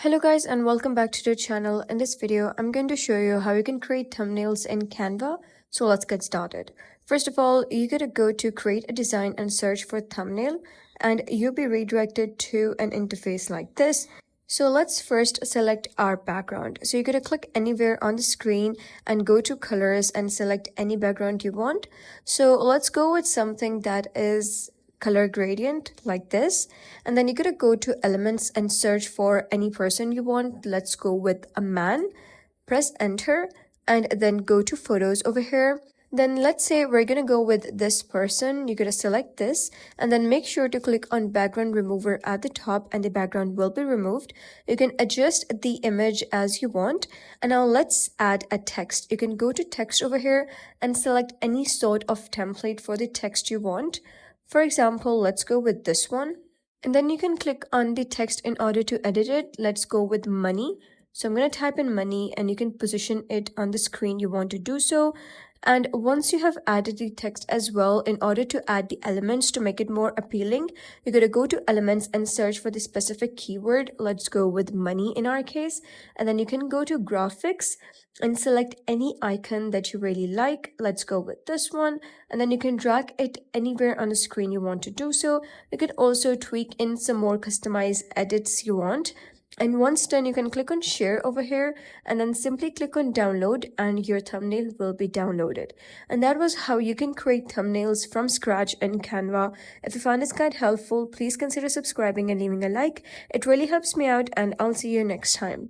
Hello guys and welcome back to the channel. In this video, I'm going to show you how you can create thumbnails in Canva. So let's get started. First of all, you gotta go to create a design and search for thumbnail and you'll be redirected to an interface like this. So let's first select our background. So you're gonna click anywhere on the screen and go to colors and select any background you want. So let's go with something that is color gradient like this, and then you're gonna go to elements and search for any person you want. Let's go with a man. Press enter and then go to photos over here. Then let's say we're gonna go with this person. You're gonna select this and then make sure to click on background remover at the top and the background will be removed. You can adjust the image as you want. And now let's add a text. You can go to text over here and select any sort of template for the text you want. For example, let's go with this one. And then you can click on the text in order to edit it. Let's go with money. So I'm going to type in money and you can position it on the screen you want to do so. And once you have added the text as well, in order to add the elements to make it more appealing, you're going to go to elements and search for the specific keyword. Let's go with money in our case. And then you can go to graphics and select any icon that you really like. Let's go with this one. And then you can drag it anywhere on the screen you want to do so. You can also tweak in some more customized edits you want. And once done, you can click on share over here and then simply click on download and your thumbnail will be downloaded. And that was how you can create thumbnails from scratch in Canva. If you found this guide helpful, please consider subscribing and leaving a like. It really helps me out and I'll see you next time.